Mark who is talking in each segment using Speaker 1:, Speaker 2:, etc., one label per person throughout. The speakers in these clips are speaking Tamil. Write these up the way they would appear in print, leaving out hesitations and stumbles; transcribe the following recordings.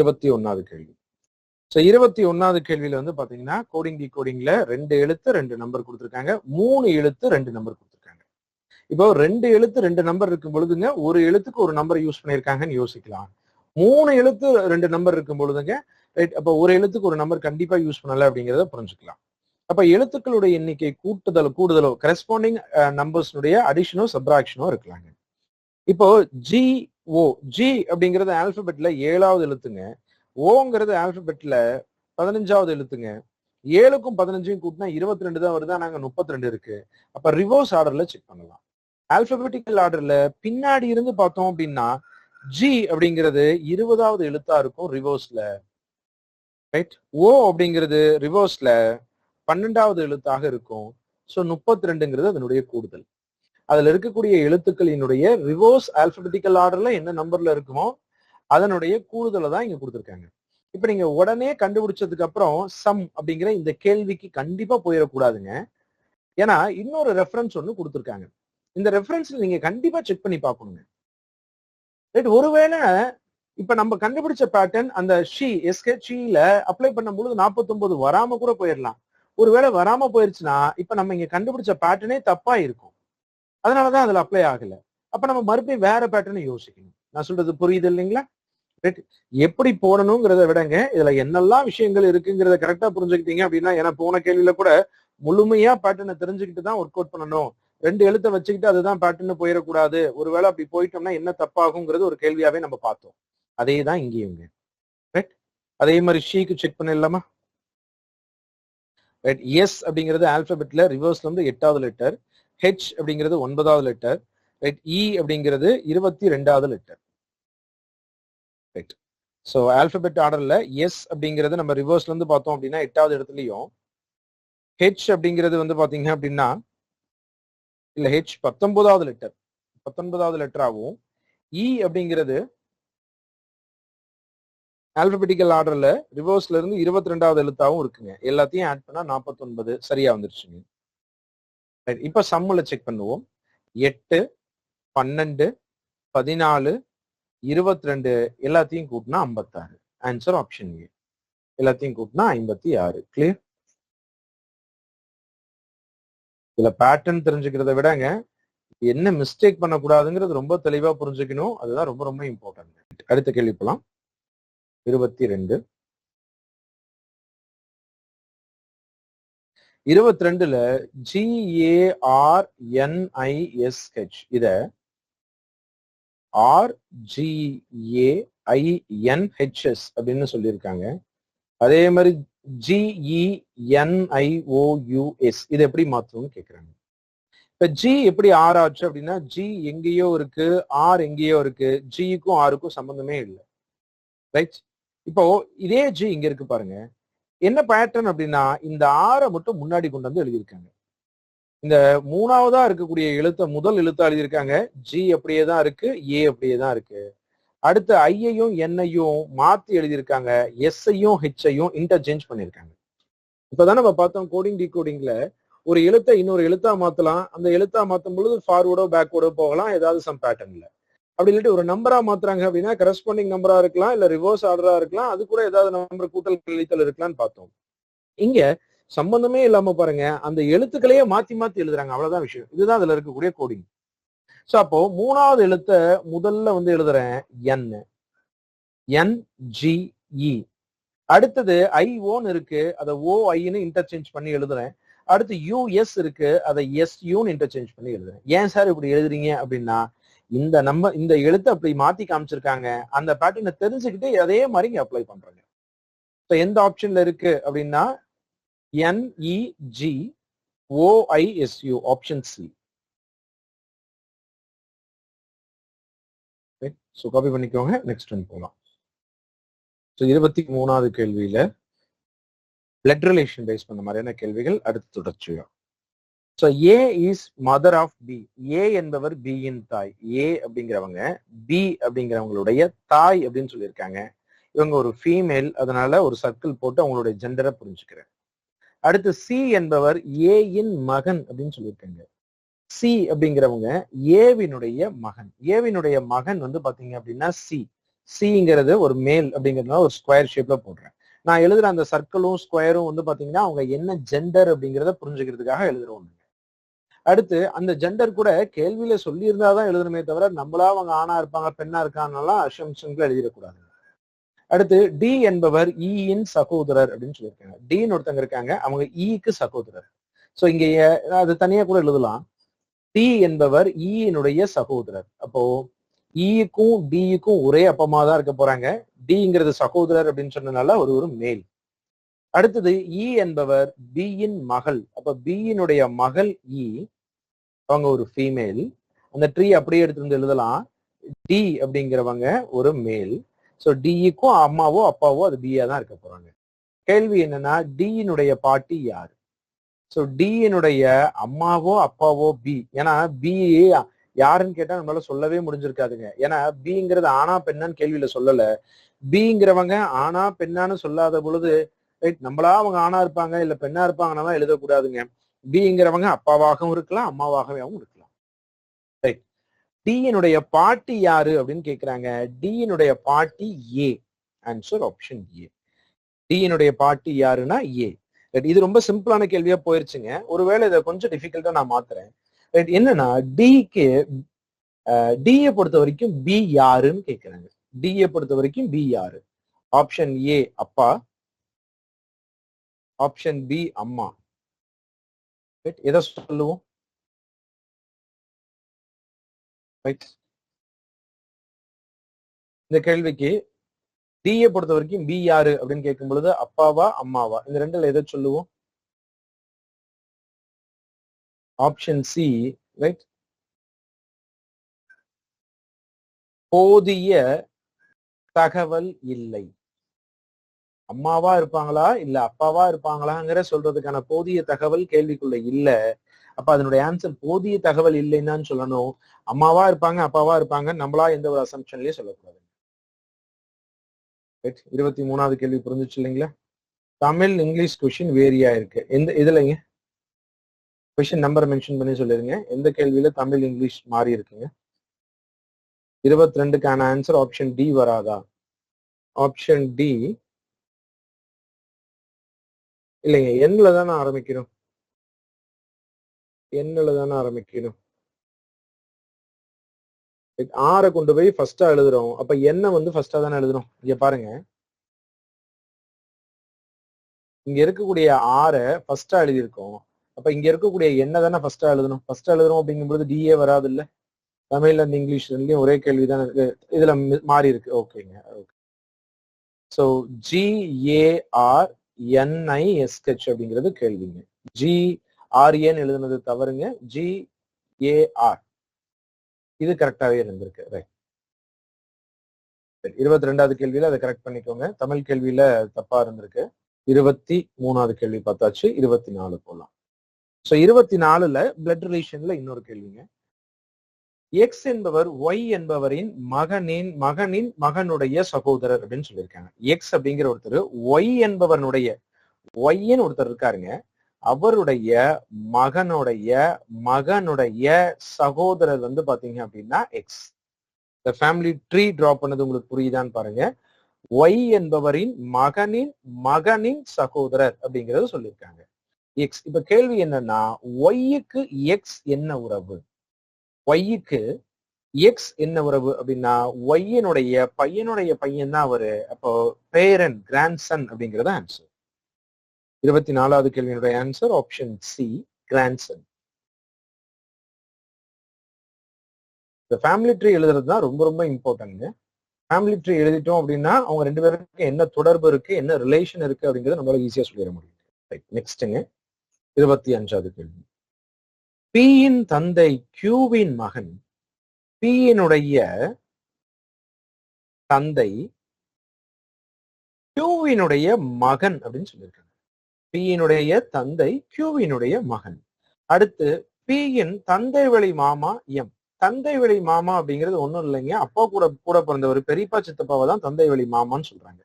Speaker 1: 21வது கேள்வி. ஸோ 21வது கேள்வியில வந்து பாத்தீங்கன்னா கோடிங் டிகோடிங்ல 2 எழுத்து 2 நம்பர் கொடுத்துருக்காங்க, 3 எழுத்து 2 நம்பர் கொடுத்துருக்காங்க. இப்போ 2 எழுத்து 2 நம்பர் இருக்கும் பொழுதுங்க ஒரு எழுத்துக்கு ஒரு நம்பர் யூஸ் பண்ணியிருக்காங்கன்னு யோசிக்கலாம். 3 எழுத்து 2 நம்பர் இருக்கும் பொழுதுங்க ரைட், அப்போ ஒரு எழுத்துக்கு ஒரு நம்பர் கண்டிப்பா யூஸ் பண்ணல அப்படிங்கிறத புரிஞ்சுக்கலாம். அப்ப எழுத்துக்களுடைய எண்ணிக்கை கூடுதலோ கரஸ்பாண்டிங் நம்பர்ஸ்னுடைய அடிஷனோ சப்ராக்ஷனோ இருக்கலாங்க. இப்போ ஜி அப்படிங்கிறது ஆல்பபெட்ல 7வது எழுத்துங்க, ஓங்கிறது ஆல்பபெட்ல 15வது எழுத்துங்க. 7க்கும் 15யும் கூட்டினா 22 தான் வருது, நாங்க 32 இருக்கு. அப்ப ரிவர்ஸ் ஆர்டர்ல செக் பண்ணலாம். ஆல்பபெட்டிக்கல் ஆர்டர்ல பின்னாடி இருந்து பார்த்தோம் அப்படின்னா ஜி அப்படிங்கிறது 20வது எழுத்தா இருக்கும் ரிவர்ஸ்ல, ரைட். ஓ அப்படிங்கிறது ரிவர்ஸ்ல 12வது எழுத்தாக இருக்கும். ஸோ 32ங்கிறது அதனுடைய கூடுதல். அதுல இருக்கக்கூடிய எழுத்துக்களினுடைய ரிவர்ஸ் ஆல்பபெட்டிக்கல் ஆர்டர்ல என்ன நம்பர்ல இருக்குமோ அதனுடைய கூடுதலை தான் இங்க கொடுத்துருக்காங்க. இப்ப நீங்க உடனே கண்டுபிடிச்சதுக்கு அப்புறம் சம் அப்படிங்கிற இந்த கேள்விக்கு கண்டிப்பா போயிடக்கூடாதுங்க. ஏன்னா இன்னொரு ரெஃபரன்ஸ் ஒண்ணு கொடுத்துருக்காங்க. இந்த ரெஃபரன்ஸ்ல நீங்க கண்டிப்பா செக் பண்ணி பார்க்கணுங்க. ரைட், ஒருவேளை இப்ப நம்ம கண்டுபிடிச்ச பேட்டர்ன் அந்த ஷீல அப்ளை பண்ணும்போது 49 வராம கூட போயிடலாம். ஒருவேளை வராம போயிருச்சுன்னா இப்ப நம்ம இங்க கண்டுபிடிச்ச பேட்டர்னே தப்பா இருக்கும், அதனாலதான் அதுல அப்ளை ஆகல. அப்ப நம்ம மறுபடியும் வேற பேட்டர்னை யோசிக்கணும். நான் சொல்றது புரியுது இல்லைங்களா? ரைட், எப்படி போடணுங்கிறத விடங்க இதுல என்னெல்லாம் விஷயங்கள் இருக்குங்கிறத கரெக்டா புரிஞ்சுக்கிட்டீங்க அப்படின்னா, ஏன்னா போன கேள்வியில கூட முழுமையா பேட்டர்னை தெரிஞ்சுக்கிட்டு தான் ஒர்க் அவுட் பண்ணணும், 2 எழுத்தை வச்சுக்கிட்டு அதுதான் பேட்டர்ன் போயிடக்கூடாது, ஒருவேளை அப்படி போயிட்டோம்னா என்ன தப்பாகுங்கிறது ஒரு கேள்வியாவே நம்ம பார்த்தோம். அதே தான் இங்கேயும். ரைட், அதே மாதிரி ஷீக்கு செக் பண்ணிடலாமா? ரைட், எஸ் அப்படிங்கிறது ஆல்பபெட்ல ரிவர்ஸ்ல இருந்து 8வது லெட்டர், ஹெச் அப்படிங்கிறது 9வது லெட்டர், ரைட். இ அப்படிங்கிறது 22வது லெட்டர். ரைட், ஸோ ஆல்பபெட் ஆர்டர்ல எஸ் அப்படிங்கிறது நம்ம ரிவர்ஸ்ல இருந்து பார்த்தோம் அப்படின்னா 8வது இடத்துலயும், ஹெச் அப்படிங்கிறது வந்து பாத்தீங்க அப்படின்னா இல்ல ஹெச் 19வது லெட்டராகவும், இ அப்படிங்கிறது ஆல்பபெட்டிக்கல் ஆர்டர்ல ரிவர்ஸ்ல இருந்து 22வது எழுத்தாவும் இருக்குங்க. எல்லாத்தையும் ஆட் பண்ணா 49 சரியா வந்துருச்சுங்க. இப்ப சம்முல செக் பண்ணுவோம். 8, 12, 14, 22 எல்லாத்தையும் கூட்டினா 56. Answer option A. எல்லாத்தையும் கூட்டினா 56. கிளியர்? இதுல பேட்டர்ன் தெரிஞ்சுக்கிறத விடங்க என்ன மிஸ்டேக் பண்ணக்கூடாதுங்கிறது ரொம்ப தெளிவா புரிஞ்சுக்கணும். அதுதான் ரொம்ப ரொம்ப இம்பார்ட்டன்ட். அடுத்த கேள்வி போலாம். 22. 22ல GARNISH இத RGAINHS அப்படின்னு சொல்லியிருக்காங்க. அதே மாதிரி GENIOUS இது எப்படி மாத்தணும்னு கேக்குறாங்க. இப்ப ஜி எப்படி ஆர் ஆச்சு அப்படின்னா ஜி எங்கேயோ இருக்கு, ஆர் எங்கேயோ இருக்கு, ஜிக்கும் ஆருக்கும் சம்பந்தமே இல்லை. ரைட், இப்போ இதே ஜி இங்க இருக்கு பாருங்க. என்ன பேட்டர்ன் அப்படின்னா இந்த ஆரை மட்டும் முன்னாடி கொண்டு வந்து எழுதியிருக்காங்க. இந்த 3வதா இருக்கக்கூடிய முதல் எழுத்தா எழுதியிருக்காங்க. ஜி அப்படியே தான் இருக்கு, ஏ அப்படியே தான் இருக்கு. அடுத்து ஐயையும் என்னையும் மாத்தி எழுதியிருக்காங்க, எஸ்ஐயும் ஹெச்ஐயும் இன்டர்சேஞ்ச் பண்ணியிருக்காங்க. இப்பதான் நம்ம பார்த்தோம் கோடிங் டிகோடிங்ல ஒரு எழுத்தை இன்னொரு எழுத்தா மாத்தலாம். அந்த எழுத்தா மாத்தும் பொழுது ஃபார்வர்டோ பேக்வர்டோ போகலாம், ஏதாவது சம் பேட்டர்ன்ல. அப்படி இல்லாட்டி ஒரு நம்பரா மாத்துறாங்க அப்படின்னா கரஸ்பாண்டிங் நம்பரா இருக்கலாம், இல்ல ரிவர்ஸ் ஆர்டரா இருக்கலாம், அது கூட ஏதாவது நம்பர் கூட்டல் கழித்தல் இருக்கலாம்னு பார்த்தோம். இங்க சம்பந்தமே இல்லாம பாருங்க அந்த எழுத்துக்களையே மாத்தி மாத்தி எழுதுறாங்க, அவ்வளவுதான் விஷயம். இதுதான் அதுல இருக்கக்கூடிய கோடிங். சோ அப்போ 3வது எழுத்த முதல்ல வந்து எழுதுறேன் NGE. அடுத்தது IOன்னு இருக்கு, அதை OIன்னு இன்டர்சேஞ்ச் பண்ணி எழுதுறேன். அடுத்து US இருக்கு, அதை SUன்னு இன்டர்சேஞ்ச் பண்ணி எழுதுறேன். ஏன் சார் இப்படி எழுதுறீங்க அப்படின்னா இந்த எழுத்து அப்படி மாத்தி காமிச்சிருக்காங்க, அந்த பேட்டர்னை தெரிஞ்சுக்கிட்டு அதே மாதிரி இங்க அப்ளை பண்றாங்க. எந்த ஆப்ஷன்ல இருக்கு அப்படின்னா NEGOISU option c. So copy பண்ணிக்கோங்க. நெக்ஸ்ட் ஒன் போலாம். 23வது கேள்வியில பிளட் ரிலேஷன் பேஸ் பண்ண மாதிரியான கேள்விகள் அடுத்து தொடர்ச்சியா. So A is mother of B. A என்பவர் B இன் தாய். A அப்படிங்கிறவங்க B அப்படிங்கிறவங்களுடைய தாய் அப்படின்னு சொல்லியிருக்காங்க. இவங்க ஒரு ஃபீமேல், அதனால ஒரு சர்க்கிள் போட்டு அவங்களுடைய ஜெண்டரை புரிஞ்சுக்கிறேன். அடுத்து C என்பவர் A இன் மகன் அப்படின்னு சொல்லியிருக்காங்க. C அப்படிங்கிறவங்க ஏவினுடைய மகன். ஏவினுடைய மகன் வந்து பாத்தீங்க அப்படின்னா C. சிங்கிறது ஒரு மேல் அப்படிங்கிறதுனால ஒரு ஸ்கொயர் ஷேப்ல போடுறேன். நான் எழுதுற அந்த சர்க்கிளும் ஸ்கொயரும் வந்து பாத்தீங்கன்னா அவங்க என்ன ஜெண்டர் அப்படிங்கிறத புரிஞ்சுக்கிறதுக்காக எழுதுறோம். அடுத்து அந்த ஜெண்டர் கூட கேள்வியில சொல்லி இருந்தாதான் எழுதணுமே தவிர நம்மளா அவங்க ஆணா இருப்பாங்க பெண்ணா இருக்காங்கலாம் அசம்ஷன்ல எழுதிடக்கூடாது. அடுத்து டி என்பவர் ஈயின் சகோதரர் அப்படின்னு சொல்லியிருக்காங்க. டின்னு ஒருத்தங்க இருக்காங்க, அவங்க ஈக்கு சகோதரர். சோ இங்க அது தனியா கூட எழுதலாம். டி என்பவர் ஈயினுடைய சகோதரர். அப்போ ஈக்கும் டிக்கும் ஒரே அப்பமா தான் இருக்க போறாங்க. டிங்கிறது சகோதரர் அப்படின்னு சொன்னதுனால ஒரு மேல். அடுத்தது இ என்பவர் பியின் மகள். அப்ப பியினுடைய மகள் இ, அவங்க ஒரு ஃபீமேல். அந்த ட்ரீ அப்படியே எடுத்து வந்து எழுதலாம். டி அப்படிங்கிறவங்க ஒரு மேல். ஸோ டிக்கும் அம்மாவோ அப்பாவோ அது பியா தான் இருக்க போறாங்க. கேள்வி என்னன்னா டியினுடைய பாட்டி யாரு? ஸோ டியினுடைய அம்மாவோ அப்பாவோ பி. ஏன்னா பி யாருன்னு கேட்டா நம்மளால சொல்லவே முடிஞ்சிருக்காதுங்க. ஏன்னா பிங்கிறது ஆனா பெண்ணான்னு கேள்வியில சொல்லல. பிங்கிறவங்க ஆனா பெண்ணான்னு சொல்லாத பொழுது ரைட் நம்மளா அவங்க ஆணா இருப்பாங்க இல்ல பெண்ணா இருப்பாங்கன்னா எழுதக்கூடாதுங்க. பிங்கிறவங்க அப்பாவாகவும் இருக்கலாம் அம்மாவாகவும் இருக்கலாம். ரைட். டியினுடைய பாட்டி யாரு அப்படின்னு கேக்குறாங்க. டியினுடைய பாட்டி ஏ. Answer option A. டியினுடைய பாட்டி யாருன்னா ஏ. இது ரொம்ப சிம்பிளான கேள்வியா போயிருச்சுங்க. ஒருவேளை இதை கொஞ்சம் டிஃபிகல்ட்டா நான் மாத்துறேன். ரைட். என்னன்னா டிக்கு டியை பொறுத்த வரைக்கும் பி யாருன்னு கேக்குறாங்க. டியை பொறுத்த வரைக்கும் பி யாரு? ஆப்ஷன் ஏ அப்பா, ஆப்ஷன் பி அம்மா. எதை சொல்லுவோம்? ரைட். இந்த கேள்விக்கு டியை பொறுத்த வரைக்கும் பி யாரு அப்படின்னு கேட்கும் பொழுது அப்பாவா அம்மாவா? இந்த ரெண்டுல எதை சொல்லுவோம்? Option C. ரைட். போதிய தகவல் இல்லை. அம்மாவா இருப்பாங்களா இல்ல அப்பாவா இருப்பாங்களாங்கிற சொல்றதுக்கான போதிய தகவல் கேள்விக்குள்ள இல்ல. அப்ப அதனுடைய ஆன்சர் போதிய தகவல் இல்லைன்னு சொல்லணும். அம்மாவா இருப்பாங்க அப்பாவா இருப்பாங்க நம்மளா எந்த ஒரு அசம்ஷன்லயும் சொல்லக்கூடாது. 23வது கேள்வி புரிஞ்சுச்சு இல்லைங்களா? தமிழ் இங்கிலீஷ் கொஸ்டின் வேரியா இருக்கு. எந்த இதுலங்க கொஸ்டின் நம்பர் மென்ஷன் பண்ணி சொல்லிருங்க. எந்த கேள்வியில தமிழ் இங்கிலீஷ் மாறி இருக்குங்க? 22க்கான ஆன்சர் ஆப்ஷன் டி வராதா? ஆப்ஷன் டி இல்லைங்க. எண்ணில தானே ஆரம்பிக்கணும். எண்ணில தானே ஆரம்பிக்கணும். ஆரை கொண்டு போய் ஃபர்ஸ்டா எழுதுறோம். அப்ப என்ன வந்து ஃபர்ஸ்டா தானே எழுதணும். இங்க பாருங்க, இங்க இருக்கக்கூடிய ஆரை ஃபர்ஸ்டா எழுதியிருக்கோம். அப்ப இங்க இருக்கக்கூடிய என்ன தானே ஃபர்ஸ்டா எழுதணும். ஃபர்ஸ்டா எழுதுறோம் அப்படிங்கும்போது டிஏ வராது இல்ல. தமிழ்ல இருந்து இங்கிலீஷ் ரெண்டுலயும் ஒரே கேள்விதான் இருக்கு. இதுல மாறி இருக்கு. ஓகேங்க. ஸோ GARNISH அப்படிங்கிறது கேள்விங்க. GRN எழுதுனது தவறுங்க. GAR இது கரெக்டாவே இருந்திருக்கு. ரைட். 22வது கேள்வியில அதை கரெக்ட் பண்ணிக்கோங்க. தமிழ் கேள்வியில தப்பா இருந்திருக்கு. 23வது கேள்வி பார்த்தாச்சு. 24 போலாம். ஸோ 24ல பிளட் ரிலேஷன்ல இன்னொரு கேள்விங்க. எக்ஸ் என்பவர் ஒய் என்பவரின் மகனின் மகனுடைய சகோதரர் அப்படின்னு சொல்லியிருக்காங்க. எக்ஸ் அப்படிங்கிற ஒருத்தர் ஒய் என்பவனுடைய ஒய்ன்னு ஒருத்தர் இருக்காருங்க. அவருடைய மகனுடைய சகோதரர் வந்து பாத்தீங்க அப்படின்னா எக்ஸ். இந்த ஃபேமிலி ட்ரீ டிரா பண்ணது உங்களுக்கு புரியுதான்னு பாருங்க. ஒய் என்பவரின் மகனின் சகோதரர் அப்படிங்கறது சொல்லியிருக்காங்க. எக்ஸ். இப்ப கேள்வி என்னன்னா ஒய்க்கு எக்ஸ் என்ன உறவு? ஒய்க்கு எக்ஸ் என்ன உறவு அப்படின்னா ஒய்யினுடைய பையனுடைய பையன் தான் அவரு. அப்போ பேரன் கிராண்ட்சன் அப்படிங்கறது ஆன்சர். 24வது கேள்வியினுடைய ஆன்சர் ஆப்ஷன் சி கிராண்ட்சன். இந்த ஃபேமிலி ட்ரீ எழுதுறது தான் ரொம்ப ரொம்ப இம்பார்ட்டன்ட். ஃபேமிலி ட்ரீ எழுதிட்டோம் அப்படின்னா அவங்க ரெண்டு பேருக்கு என்ன தொடர்பு இருக்கு, என்ன ரிலேஷன் இருக்கு அப்படிங்கறத நம்மளால ஈஸியா சொல்லிட முடியும். நெக்ஸ்ட்ங்க 25வது கேள்வி. பியின் தந்தை கியூவின் மகன் பியினுடைய தந்தை கியூவினுடைய மகன் அப்படின்னு சொல்லியிருக்காங்க. பியினுடைய தந்தை கியூவினுடைய மகன். அடுத்து பியின் தந்தை வழி மாமா எம். தந்தை வழி மாமா அப்படிங்கிறது ஒண்ணும் இல்லைங்க, அப்பா கூட பிறந்தவர் பெரியப்பா சித்தப்பாவை தான் தந்தை வழி மாமான்னு சொல்றாங்க.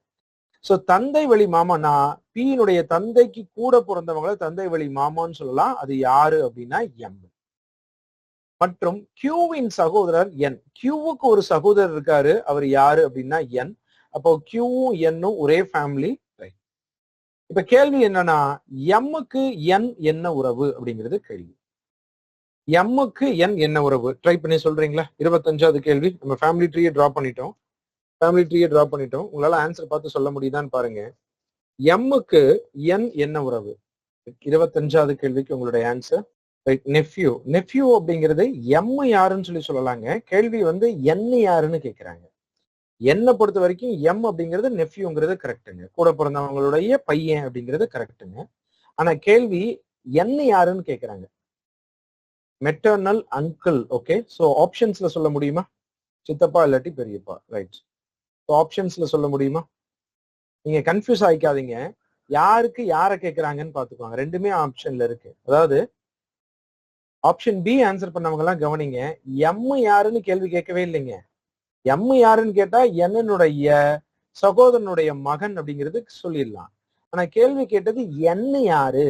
Speaker 1: சோ தந்தை வழி மாமானா பியினுடைய தந்தைக்கு கூட பிறந்தவங்களை தந்தை வழி மாமான்னு சொல்லலாம். அது யாரு அப்படின்னா எம். மற்றும் கியூவின் சகோதரர் என். கியூவுக்கு ஒரு சகோதரர் இருக்காரு, அவர் யாரு அப்படின்னா என். அப்போ கியூவும் என்னும் ஒரே ஃபேமிலி. இப்ப கேள்வி என்னன்னா, எம்முக்கு என் என்ன உறவு அப்படிங்கிறது கேள்வி. எம்முக்கு என் என்ன உறவு? ட்ரை பண்ணி சொல்றீங்களா? 25வது கேள்வி. நம்ம ஃபேமிலி ட்ரீயை டிரா பண்ணிட்டோம். உங்களால ஆன்சர் பார்த்து சொல்ல முடியுதான்னு பாருங்க. எம்முக்கு என் என்ன உறவு? 25வது கேள்விக்கு உங்களுடைய ஆன்சர் நெஃப்யூ. நெஃப்யூ அப்படிங்கிறது எம் யாருன்னு சொல்லலாங்க. கேள்வி வந்து என் யாருன்னு கேட்கிறாங்க. என்னை பொறுத்த வரைக்கும் எம் அப்படிங்கிறது நெஃப்யூங்கிறது கரெக்டுங்க. கூட பிறந்தவங்களுடைய பையன் அப்படிங்கிறது கரெக்டுங்க. ஆனா கேள்வி என்ன யாருன்னு கேட்கிறாங்க. Maternal uncle. ஓகே, சோ ஆப்ஷன்ஸ்ல சொல்ல முடியுமா? சித்தப்பா இல்லாட்டி பெரியப்பா. ரைட். ஆப்ஷன்ஸ்ல சொல்ல முடியுமா? நீங்க கன்ஃபியூஸ் ஆயிக்காதீங்க. யாருக்கு யாரை கேட்கறாங்கன்னு பாத்துக்குவாங்க. ரெண்டுமே ஆப்ஷன்ல இருக்கு. அதாவது ஆப்ஷன் பி ஆன்சர் பண்ணவங்க எல்லாம் கவனிங்க. எம் யாருன்னு கேள்வி கேட்கவே இல்லைங்க. எம் யாருன்னு கேட்டா என்னுடைய சகோதரனுடைய மகன் அப்படிங்கிறது சொல்லிடலாம். ஆனா கேள்வி கேட்டது என்ன யாரு,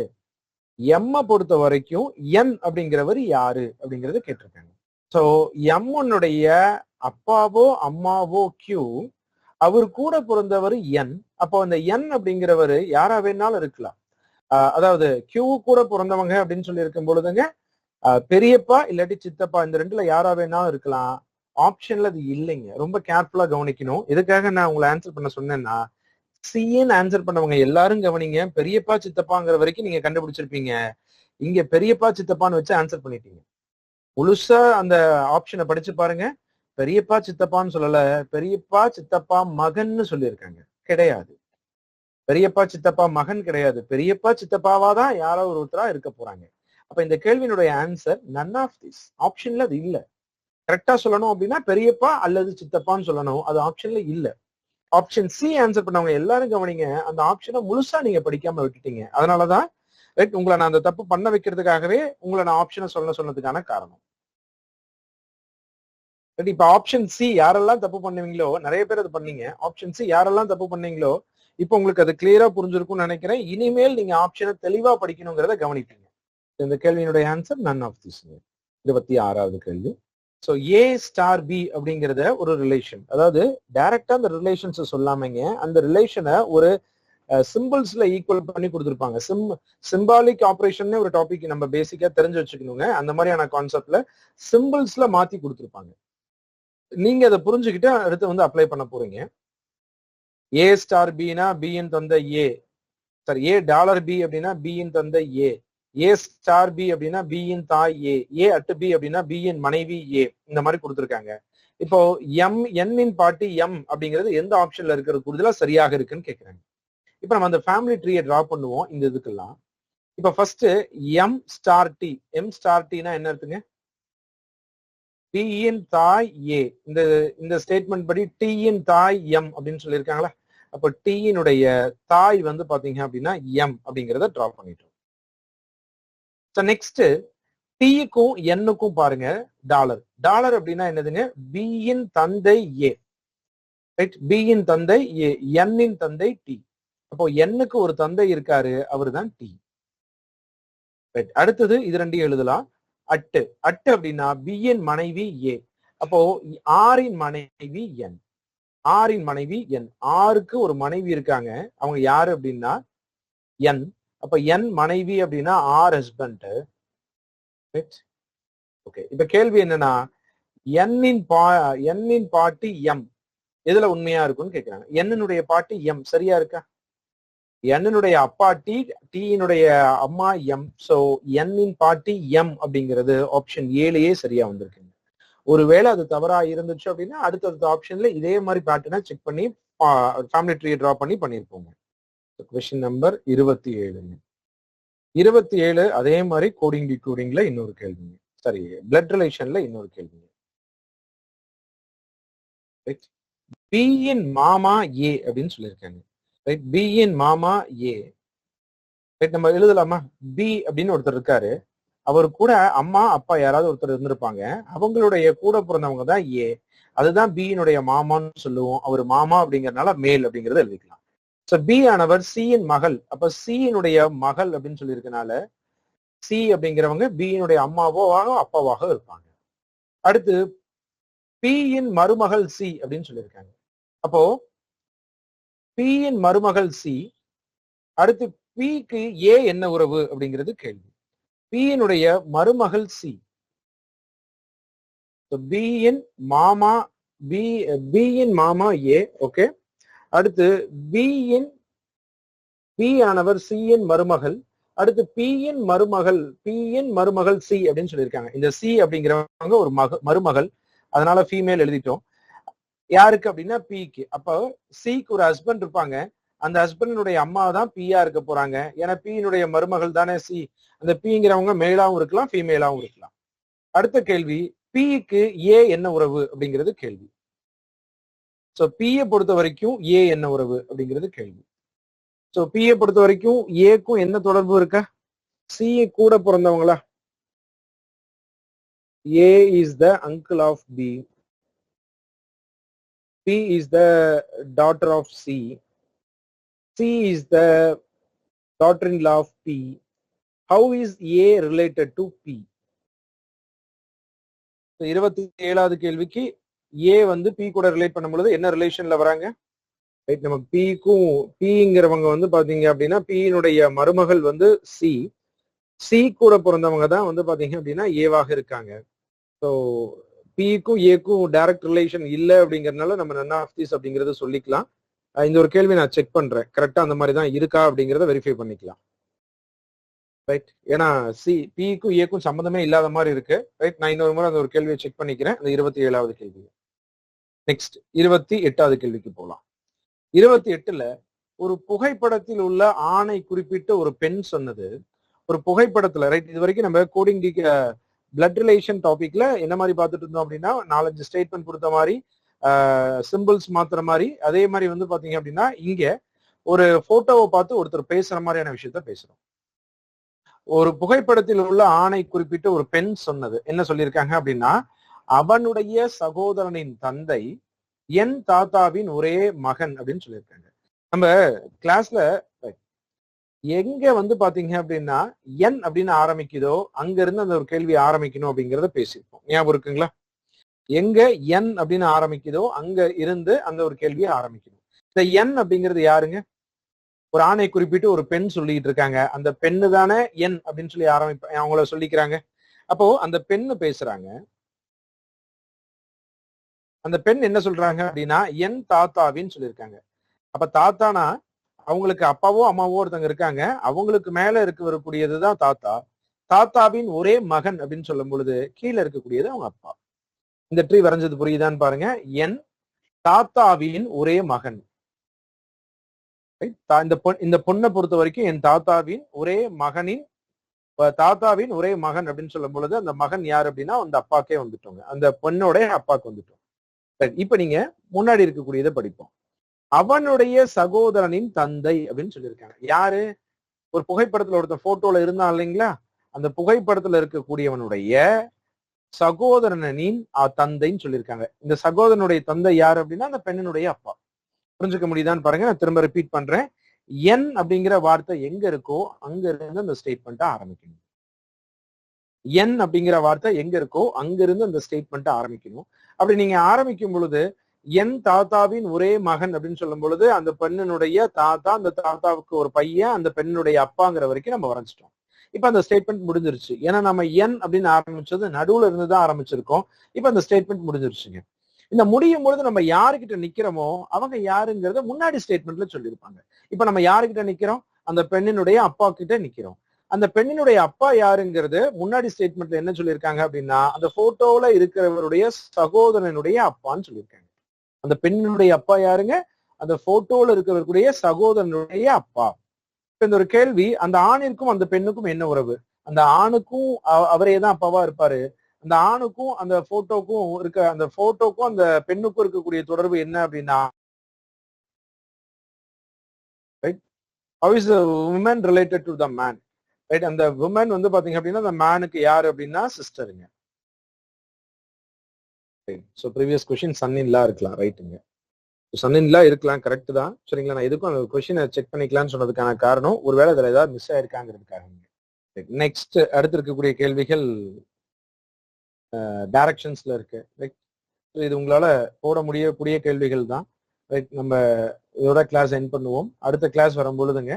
Speaker 1: எம்ம பொறுத்த வரைக்கும் என் அப்படிங்கிறவர் யாரு அப்படிங்கறது கேட்டிருக்காங்க. சோ எம்முடைய அப்பாவோ அம்மாவோ கியூ, அவர் கூட பிறந்தவர் என். அப்போ அந்த என் அப்படிங்கிறவர் யாரா வேணாலும் இருக்கலாம். அதாவது கியூ கூட பிறந்தவங்க அப்படின்னு சொல்லி இருக்கும் பொழுதுங்க, பெரியப்பா இல்லாட்டி சித்தப்பா, இந்த ரெண்டுல யாரா வேணாலும் இருக்கலாம். ஆப்ஷன்ல அது இல்லைங்க. ரொம்ப கேர்ஃபுல்லா கவனிக்கணும். எதுக்காக நான் உங்களை ஆன்சர் பண்ண சொன்னேன்னா, சின்னு ஆன்சர் பண்ணவங்க எல்லாரும் கவனிங்க. பெரியப்பா சித்தப்பாங்கிற வரைக்கும் நீங்க கண்டுபிடிச்சிருப்பீங்க. இங்க பெரியப்பா சித்தப்பான்னு வச்சு ஆன்சர் பண்ணிட்டீங்க. முழுசா அந்த ஆப்ஷனை படிச்சு பாருங்க. பெரியப்பா சித்தப்பான்னு சொல்லல, பெரியப்பா சித்தப்பா மகன்னு சொல்லியிருக்காங்க. கிடையாது, பெரியப்பா சித்தப்பா மகன் கிடையாது. பெரியப்பா சித்தப்பாவா தான் யாரோ ஒருத்தரா இருக்க போறாங்க. அப்ப இந்த கேள்வியினுடைய ஆன்சர் நன் ஆஃப் திஸ். ஆப்ஷன்ல அது இல்ல. கரெக்டா சொல்லணும் அப்படின்னா பெரியப்பா அல்லது சித்தப்பான்னு சொல்லணும். அது ஆப்ஷன்ல இல்ல. ஆப்ஷன் சி ஆன்சர் பண்ணவங்க எல்லாரும் கவனிங்க. அந்த ஆப்ஷனை முழுசா நீங்க படிக்காம விட்டுட்டீங்க. அதனாலதான் உங்களை நான் அந்த தப்பு பண்ண வைக்கிறதுக்காகவே உங்களை நான் ஆப்ஷனை சொன்னதுக்கான காரணம். இப்ப ஆப்ஷன் சி யாரெல்லாம் தப்பு பண்ணுவீங்களோ, நிறைய பேர் அது பண்ணீங்க. ஆப்ஷன் சி யாரெல்லாம் தப்பு பண்ணீங்களோ, இப்ப உங்களுக்கு அது கிளியரா புரிஞ்சிருக்கும்னு நினைக்கிறேன். இனிமேல் நீங்க ஆப்ஷனை தெளிவா படிக்கணுங்கிறத கவனிப்பீங்க. இந்த கேள்வியினுடைய ஆன்சர் நன் ஆஃப் திஸ். 26வது கேள்வி. ஸோ ஏ ஸ்டார் பி அப்படிங்கிறத ஒரு ரிலேஷன், அதாவது டைரக்டா அந்த ரிலேஷன்ஸ் சொல்லாமங்க, அந்த ரிலேஷனை ஒரு சிம்பிள்ஸ்ல ஈக்குவல் பண்ணி கொடுத்துருப்பாங்க. சிம்பாலிக் ஆப்ரேஷன் ஒரு டாபிக் நம்ம பேசிக்கா தெரிஞ்சு வச்சுக்கணுங்க. அந்த மாதிரியான கான்செப்ட்ல சிம்பிள்ஸ்ல மாத்தி கொடுத்துருப்பாங்க. நீங்க அதை புரிஞ்சுக்கிட்டு அடுத்து வந்து அப்ளை பண்ண போறீங்க. ஏ ஸ்டார் பினா பியின் தந்தை ஏ, சாரி ஏ டாலர் பி அப்படின்னா பியின் தந்தை ஏ, ஏ ஸ்டார் பி அப்படின்னா பியின் தாய் ஏ, ஏ அட்டு பி அப்படின்னா பியின் மனைவி ஏ, இந்த மாதிரி கொடுத்துருக்காங்க. இப்போ எம் என்னின் பாட்டி எம் அப்படிங்கிறது எந்த ஆப்ஷன்ல இருக்கிறது கூடுதலா சரியாக இருக்குன்னு கேட்கிறாங்க. இப்ப நம்ம அந்த ஃபேமிலி ட்ரீயை டிரா பண்ணுவோம் இந்த இதுக்கெல்லாம். இப்ப first M star T. M star டினா என்ன இருக்குங்க? பியின் தாய் ஏ. இந்த ஸ்டேட்மெண்ட் படி டியின் தாய் எம் அப்படின்னு சொல்லியிருக்காங்களா? அப்ப டியினுடைய தாய் வந்து பாத்தீங்க அப்படின்னா எம் அப்படிங்கிறத டிரா பண்ணிட்டோம். நெக்ஸ்ட் டிக்கும் என்னுக்கும் பாருங்க டாலர். டாலர் அப்படின்னா என்னதுங்க? பியின் தந்தை ஏ. ரைட், பியின் தந்தை ஏ, என்னின் தந்தை டி. அப்போ என்னுக்கு ஒரு தந்தை இருக்காரு, அவரு தான் டி. ரைட், அடுத்தது இது ரெண்டையும் எழுதலாம். அட்டு. அட்டு அப்படின்னா பியின் மனைவி ஏ. அப்போ ஆரின் மனைவி என். ஆரின் மனைவி என். ஆருக்கு ஒரு மனைவி இருக்காங்க, அவங்க யாரு அப்படின்னா என். அப்ப என் மனைவி அப்படின்னா ஆர் ஹஸ்பண்ட். ஓகே, இப்ப கேள்வி என்னன்னா, என்னின் பாட்டி எம் எதுல உண்மையா இருக்கும்னு கேக்குறாங்க. என்னுடைய பாட்டி எம் சரியா இருக்கா? என்னுடைய அப்பா டி, டீனுடைய அம்மா எம். சோ என்னின் பாட்டி எம் அப்படிங்கிறது ஆப்ஷன் 7 சரியா வந்திருக்குங்க. ஒருவேளை அது தவறா இருந்துச்சு அப்படின்னா அடுத்தடுத்த ஆப்ஷன்ல இதே மாதிரி பேட்டர்னை செக் பண்ணி ஃபேமிலி ட்ரீயை டிரா பண்ணி பண்ணிருப்போங்க. Question number 27. 27 அதே மாதிரி கோடிங் டிகோடிங்ல இன்னொரு கேள்விங்க. சாரி, பிளட் ரிலேஷன்ல இன்னொரு கேள்விங்க. பியின் மாமா ஏ அப்படின்னு சொல்லியிருக்காங்க. ரைட், பியின் மாமா ஏ. ரைட், நம்ம எழுதலாமா? பி அப்படின்னு ஒருத்தர் இருக்காரு, அவர் கூட அம்மா அப்பா யாராவது ஒருத்தர் இருந்திருப்பாங்க, அவங்களுடைய கூட பிறந்தவங்க தான் ஏ. அதுதான் பியினுடைய மாமான்னு சொல்லுவோம். அவர் மாமா அப்படிங்கறதுனால மேல் அப்படிங்கறத எழுதிக்கலாம். சோ பி ஆனவர் சியின் மகள். அப்ப சியினுடைய மகள் அப்படின்னு சொல்லியிருக்கனால சி அப்படிங்கிறவங்க பியினுடைய அம்மாவோ அப்பாவாக இருப்பாங்க. அடுத்து P இன் மருமகள் C அப்படின்னு சொல்லியிருக்காங்க. அப்போ P இன் மருமகள் C, அடுத்து P-க்கு A என்ன உறவு அப்படிங்கிறது கேள்வி. P இனுடைய மருமகள் C, B இன் மாமா B இன் மாமா A. ஓகே. அடுத்து B ஆனவர் C இன் மருமகள். அடுத்து P இன் மருமகள் C அப்படின்னு சொல்லியிருக்காங்க. இந்த C அப்படிங்கிறவங்க ஒரு மருமகள், அதனால ஃபீமேல் எழுதிட்டோம். யாருக்கு அப்படின்னா P-க்கு. அப்போ C-க்கு ஒரு ஹஸ்பண்ட் இருப்பாங்க, அந்த ஹஸ்பண்டினுடைய அம்மா தான் P-ஆ இருக்க போறாங்க. ஏன்னா P-னுடைய மருமகள் தானே C. அந்த P-ங்கிறவங்க மேலாவும் இருக்கலாம், ஃபீமேலாவும் இருக்கலாம். அடுத்த கேள்வி, P-க்கு A என்ன உறவு அப்படிங்கிறது கேள்வி. சோ P-யை பொறுத்த வரைக்கும் A என்ன உறவு அப்படிங்கிறது கேள்வி. சோ P-யை பொறுத்த வரைக்கும் A-க்கும் என்ன தொடர்பு இருக்கா? C கூட பிறந்தவங்களா? A is the uncle of B. P is the daughter of C. C is the daughter-in-law of P. How is A related to P? 27வது கேள்விக்கு A வந்து P கூட ரிலேட் பண்ணும்போது என்ன ரிலேஷன்ல வராங்க? ரைட், நம்ம P-ங்கிறவங்க வந்து பாத்தீங்க அப்படின்னா P-னுடைய மருமகள் வந்து C கூட பிறந்தவங்க தான் வந்து பாத்தீங்க அப்படின்னா ஏவாக இருக்காங்க. ஸோ P-க்கும் A-க்கும் டைரக்ட் ரிலேஷன் இல்லை அப்படிங்கறதுனால நம்ம none of these அப்படிங்கறத சொல்லிக்கலாம். இந்த ஒரு கேள்வி நான் செக் பண்றேன், கரெக்டா அந்த மாதிரி தான் இருக்கா அப்படிங்கறத வெரிஃபை பண்ணிக்கலாம். ரைட், ஏன்னா P-க்கும் A-க்கும் சம்பந்தமே இல்லாத மாதிரி இருக்கு. ரைட், நான் இன்னொரு முறை அந்த ஒரு கேள்வியை செக் பண்ணிக்கிறேன். அந்த 27வது கேள்வி. நெக்ஸ்ட் 28வது கேள்விக்கு போலாம். 28ல ஒரு புகைப்படத்தில் உள்ள ஆணை குறிப்பிட்ட ஒரு பெண் சொன்னது, ஒரு புகைப்படத்துல, ரைட், இது வரைக்கும் நம்ம கோடிங் பிளட் ரிலேஷன் டாபிக்ல என்ன மாதிரி பார்த்துட்டு இருந்தோம் அப்படின்னா 4-5 ஸ்டேட்மெண்ட் கொடுத்த மாதிரி, சிம்பிள்ஸ் மாத்துற மாதிரி, அதே மாதிரி வந்து பாத்தீங்க அப்படின்னா இங்க ஒரு போட்டோவை பார்த்து ஒருத்தர் பேசுற மாதிரியான விஷயத்த பேசுறோம். ஒரு புகைப்படத்தில் உள்ள ஆணை குறிப்பிட்டு ஒரு பெண் சொன்னது என்ன சொல்லியிருக்காங்க அப்படின்னா, அவனுடைய சகோதரனின் தந்தை என் தாத்தாவின் ஒரே மகன் அப்படின்னு சொல்லியிருக்காங்க. நம்ம கிளாஸ்ல எங்க வந்து பாத்தீங்க அப்படின்னா என் அப்படின்னு ஆரம்பிக்குதோ அங்க இருந்து அந்த ஒரு கேள்வி ஆரம்பிக்கணும் அப்படிங்கறத பேசியிருப்போம். ஞாபகம் இருக்குங்களா? எங்க என் அப்படின்னு ஆரம்பிக்குதோ அங்க இருந்து அந்த ஒரு கேள்வியை ஆரம்பிக்கணும். இந்த என் அப்படிங்கிறது யாருங்க? ஒரு ஆணை குறிப்பிட்டு ஒரு பெண் சொல்லிட்டு இருக்காங்க, அந்த பெண்ணு தானே என் அப்படின்னு சொல்லி அவங்கள சொல்லிக்கிறாங்க. அப்போ அந்த பெண்ணு பேசுறாங்க, அந்த பெண் என்ன சொல்றாங்க அப்படின்னா என் தாத்தாவின்னு சொல்லியிருக்காங்க. அப்ப தாத்தானா அவங்களுக்கு அப்பாவோ அம்மாவோ ஒருத்தங்க இருக்காங்க, அவங்களுக்கு மேல வரக்கூடியதுதான் தாத்தா. தாத்தாவின் ஒரே மகன் அப்படின்னு சொல்லும் பொழுது கீழே இருக்கக்கூடியது அவங்க அப்பா. இந்த ட்ரீ வரைஞ்சது புரியுதான்னு பாருங்க. என் தாத்தாவின் ஒரே மகன். இந்த பொண்ணை பொறுத்த வரைக்கும் என் தாத்தாவின் ஒரே மகன் அப்படின்னு சொல்லும் பொழுது அந்த மகன் யார் அப்படின்னா அந்த அப்பாக்கே வந்துட்டோங்க, அந்த பொண்ணோட அப்பாக்கு வந்துட்டோம். இப்ப நீங்க முன்னாடி இருக்கக்கூடியதை படிப்போம். அவனுடைய சகோதரனின் தந்தை அப்படின்னு சொல்லியிருக்காங்க. யாரு? ஒரு புகைப்படத்துல ஒருத்தர் போட்டோல இருந்தான் இல்லைங்களா, அந்த புகைப்படத்துல இருக்கக்கூடியவனுடைய சகோதரனின் தந்தைன்னு சொல்லியிருக்காங்க. இந்த சகோதரனுடைய தந்தை யாரு அப்படின்னா அந்த பெண்ணினுடைய அப்பா. புரிஞ்சுக்க முடியுதான்னு பாருங்க. நான் திரும்ப ரிப்பீட் பண்றேன். என் அப்படிங்கிற வார்த்தை எங்க இருக்கோ அங்க இருந்து அந்த ஸ்டேட்மெண்ட்டை ஆரம்பிக்கணும். என் அப்படிங்கிற வார்த்தை எங்க இருக்கோ அங்க இருந்து அந்த ஸ்டேட்மெண்ட்டை ஆரம்பிக்கணும். அப்படி நீங்க ஆரம்பிக்கும் பொழுது என் தாத்தாவின் ஒரே மகன் அப்படின்னு சொல்லும் பொழுது அந்த பெண்ணினுடைய தாத்தா, அந்த தாத்தாவுக்கு ஒரு பையன், அந்த பெண்ணுடைய அப்பாங்கிற வரைக்கும் நம்ம வரைஞ்சிட்டோம். இப்ப அந்த ஸ்டேட்மெண்ட் முடிஞ்சிருச்சு. ஏன்னா நம்ம என் அப்படின்னு ஆரம்பிச்சது நடுவுல இருந்துதான் ஆரம்பிச்சிருக்கோம். இப்ப அந்த ஸ்டேட்மெண்ட் முடிஞ்சிருச்சுங்க. இந்த முடியும் பொழுது நம்ம யாருக்கிட்ட நிக்கிறோமோ அவங்க யாருங்கிறத முன்னாடி ஸ்டேட்மெண்ட்ல சொல்லியிருப்பாங்க. இப்ப நம்ம யாருக்கிட்ட நிக்கிறோம்? அந்த பெண்ணினுடைய அப்பா கிட்ட நிக்கிறோம். அந்த பெண்ணினுடைய அப்பா யாருங்கிறது முன்னாடி ஸ்டேட்மெண்ட்ல என்ன சொல்லியிருக்காங்க அப்படின்னா அந்த போட்டோல இருக்கிறவருடைய சகோதரனுடைய அப்பான்னு சொல்லியிருக்காங்க. அந்த பெண்ணினுடைய அப்பா யாருங்க? அந்த போட்டோல இருக்கக்கூடிய சகோதரனுடைய அப்பா. இப்ப இந்த ஒரு கேள்வி, அந்த ஆணிற்கும் அந்த பெண்ணுக்கும் என்ன உறவு? அந்த ஆணுக்கும் அவரே தான் அப்பாவா இருப்பாரு. அந்த ஆணுக்கும் அந்த போட்டோக்கும் அந்த பெண்ணுக்கும் இருக்கக்கூடிய தொடர்பு என்ன அப்படின்னா, how is the woman related to the man? Right, அந்த woman வந்து பாத்தீங்க அப்படின்னா அந்த மேனுக்கு யாரு அப்படின்னா சிஸ்டருங்க. So previous question son in லா இருக்கலாம். ரைட்டுங்க, சன் இன் லா இருக்கலாம், கரெக்ட் தான். சரிங்களா? நான் எதுக்கும் அந்த கொஸ்டினை செக் பண்ணிக்கலாம்னு சொன்னதுக்கான காரணம் ஒருவேளை அதுல ஏதாவது மிஸ் ஆயிருக்காங்கிறதுக்காக. நெக்ஸ்ட் அடுத்து இருக்கக்கூடிய கேள்விகள் டைரக்ஷன்ஸ்ல இருக்கு. ரைட். இது உங்களால போட முடியக்கூடிய கேள்விகள் தான். ரைட். நம்ம இதோட கிளாஸ் எண்ட் பண்ணுவோம். அடுத்த கிளாஸ் வரும்பொழுதுங்க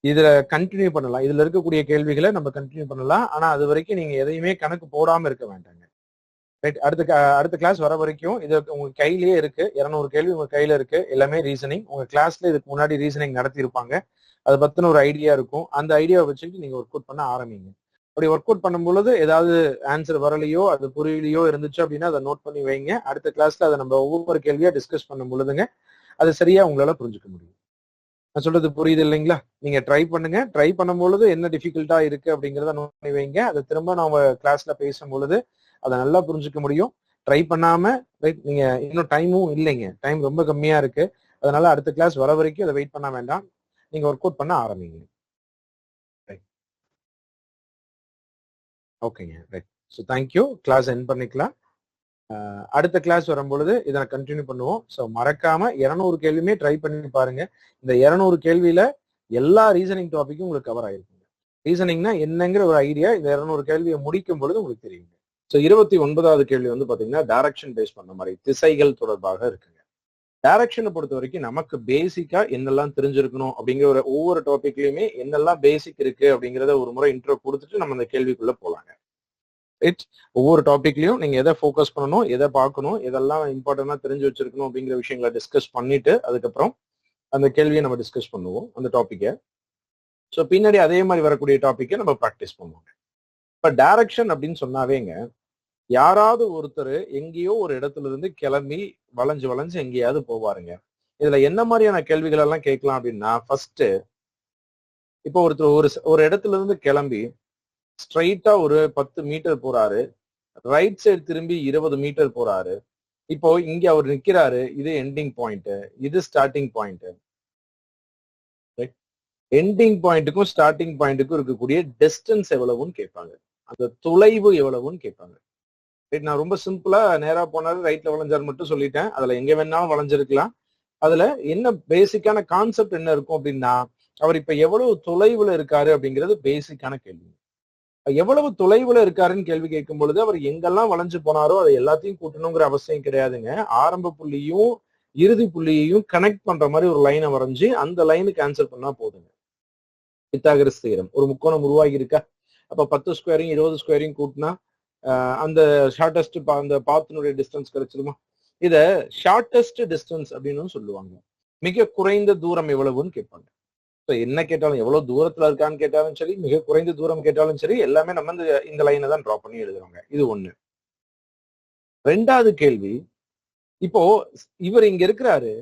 Speaker 1: இதுல கண்டினியூ பண்ணலாம். இதுல இருக்கக்கூடிய கேள்விகளை நம்ம கண்டினியூ பண்ணலாம். ஆனா அது வரைக்கும் நீங்க எதையுமே கணக்கு போடாம இருக்க வேண்டாங்க. ரைட். அடுத்த கிளாஸ் வர வரைக்கும் இது உங்க கையிலேயே இருக்கு. 200 கேள்வி உங்க கையில இருக்கு. எல்லாமே ரீசனிங். உங்க கிளாஸ்ல இதுக்கு முன்னாடி ரீசனிங் நடத்தி இருப்பாங்க. அதை பத்தின ஒரு ஐடியா இருக்கும். அந்த ஐடியாவை வச்சுட்டு நீங்க ஒர்க் அவுட் பண்ண ஆரம்பிங்க. அப்படி ஒர்க் அவுட் பண்ணும்பொழுது ஏதாவது ஆன்சர் வரலையோ அது புரியலையோ இருந்துச்சு அப்படின்னா அதை நோட் பண்ணி வைங்க. அடுத்த கிளாஸ்ல அதை நம்ம ஒவ்வொரு கேள்வியா டிஸ்கஸ் பண்ணும் பொழுதுங்க அது சரியா உங்களால புரிஞ்சுக்க முடியும். நான் சொல்றது புரியுது இல்லைங்களா? நீங்க ட்ரை பண்ணுங்க. ட்ரை பண்ணும் பொழுது என்ன டிஃபிகல்ட்டா இருக்கு அப்படிங்கிறத நோட் பண்ணி வைங்க. அதை திரும்ப நாம கிளாஸ்ல பேசும் பொழுது அதை நல்லா புரிஞ்சுக்க முடியும். ட்ரை பண்ணாம நீங்க இன்னும் டைமும் இல்லைங்க. டைம் ரொம்ப கம்மியா இருக்கு. அதனால அடுத்த கிளாஸ் வர வரைக்கும் அதை வெயிட் பண்ண வேண்டாம். நீங்க ஒர்க் அவுட் பண்ண ஆரம்பிங்க. ஓகேங்க. Right. So thank you. Class end பண்ணிக்கலாம். அடுத்த கிளாஸ் வரும்பொழுது இதை கண்டினியூ பண்ணுவோம். ஸோ மறக்காம 200 கேள்வியுமே ட்ரை பண்ணி பாருங்க. இந்த 200 கேள்வியில எல்லா ரீசனிங் டாபிக்கும் உங்களுக்கு கவர் ஆயிருக்குங்க. ரீசனிங்னா என்னங்கிற ஒரு ஐடியா இந்த 200 கேள்வியை முடிக்கும் பொழுது உங்களுக்கு தெரியுங்க. ஸோ 29வது கேள்வி வந்து பாத்தீங்கன்னா டைரக்ஷன் பேஸ் பண்ண மாதிரி திசைகள் தொடர்பாக இருக்குங்க. டைரக்ஷனை பொறுத்த வரைக்கும் நமக்கு பேசிக்கா என்னெல்லாம் தெரிஞ்சிருக்கணும் அப்படிங்கிற ஒரு ஒவ்வொரு டாபிக்லயுமே என்னெல்லாம் பேசிக் இருக்கு அப்படிங்கிறத ஒரு முறை இன்ட்ரோ கொடுத்துட்டு நம்ம அந்த கேள்விக்குள்ள போலாங்க. ஒவ்வொரு டாபிக்லயும் நீங்க எதை ஃபோக்கஸ் பண்ணணும், எதை பார்க்கணும், எதெல்லாம் இம்பார்ட்டன்டா தெரிஞ்சு வச்சிருக்கணும் அப்படிங்கிற விஷயங்களை டிஸ்கஸ் பண்ணிட்டு அதுக்கப்புறம் அந்த கேள்வியை நம்ம டிஸ்கஸ் பண்ணுவோம் அந்த டாபிக்கை. ஸோ பின்னாடி அதே மாதிரி வரக்கூடிய டாபிக்கை நம்ம ப்ராக்டிஸ் பண்ணுவோம். இப்ப டைரக்ஷன் அப்படின்னு சொன்னாவேங்க யாராவது ஒருத்தர் எங்கேயோ ஒரு இடத்துல இருந்து கிளம்பி வளைஞ்சு வளைஞ்சு எங்கேயாவது போவாருங்க. இதுல என்ன மாதிரியான கேள்விகள் எல்லாம் கேட்கலாம் அப்படின்னா, ஃபர்ஸ்ட் இப்போ ஒருத்தர் ஒரு இடத்துல இருந்து கிளம்பி ஸ்ட்ரைட்டா ஒரு 10 மீட்டர் போறாரு, ரைட் சைடு திரும்பி 20 மீட்டர் போறாரு. இப்போ இங்க அவர் நிக்கிறாரு, இது எண்டிங் பாயிண்ட், இது ஸ்டார்டிங் பாயிண்ட். எண்டிங் பாயிண்ட்டுக்கும் ஸ்டார்டிங் பாயிண்ட்டுக்கும் இருக்கக்கூடிய டிஸ்டன்ஸ் எவ்வளவுன்னு கேட்பாங்க. அந்த தொலைவு எவ்வளவுன்னு கேட்பாங்க. நான் ரொம்ப சிம்பிளா நேரா போனாரு ரைட்ல வளைஞ்சாரு மட்டும் சொல்லிட்டேன். அதுல எங்க வேணாலும் வளைஞ்சிருக்கலாம். அதுல என்ன பேசிக்கான கான்செப்ட் என்ன இருக்கும் அப்படின்னா, அவர் இப்ப எவ்வளவு தொலைவுல இருக்காரு அப்படிங்கிறது பேசிக்கான கேள்வி. எவ்வளவு தொலைவுல இருக்காருன்னு கேள்வி கேட்கும் பொழுது அவர் எங்கெல்லாம் வளைஞ்சு போனாரோ அதை எல்லாத்தையும் கூட்டணுங்கிற அவசியம் கிடையாதுங்க. ஆரம்ப புள்ளியும் இறுதி புள்ளியையும் கனெக்ட் பண்ற மாதிரி ஒரு லைனை வரைஞ்சு அந்த லைனுக்கு ஆன்சர் பண்ணா போதுங்க. Pythagoras theorem. ஒரு முக்கோணம் உருவாகி இருக்கா, அப்ப 10 ஸ்கொயரையும் 20 ஸ்கொயரையும் கூட்டினா அந்த ஷார்டஸ்ட் அந்த பாத்தினுடைய டிஸ்டன்ஸ் கிடைச்சிருமா? இத ஷார்டஸ்ட் டிஸ்டன்ஸ் அப்படின்னு சொல்லுவாங்க. மிக குறைந்த தூரம் எவ்வளவுன்னு கேட்பாங்க. என்ன கேட்டாலும் எவ்வளவு தூரத்துல இருக்கான்னு கேட்டாலும் சரி, மிக குறைந்த தூரம் கேட்டாலும் சரி, எல்லாமே நம்ம இந்த லைனை தான் டிரா பண்ணி எழுதுவாங்க. இது ஒண்ணு. ரெண்டாவது கேள்வி, இப்போ இவர் இங்க இருக்கிறாரு,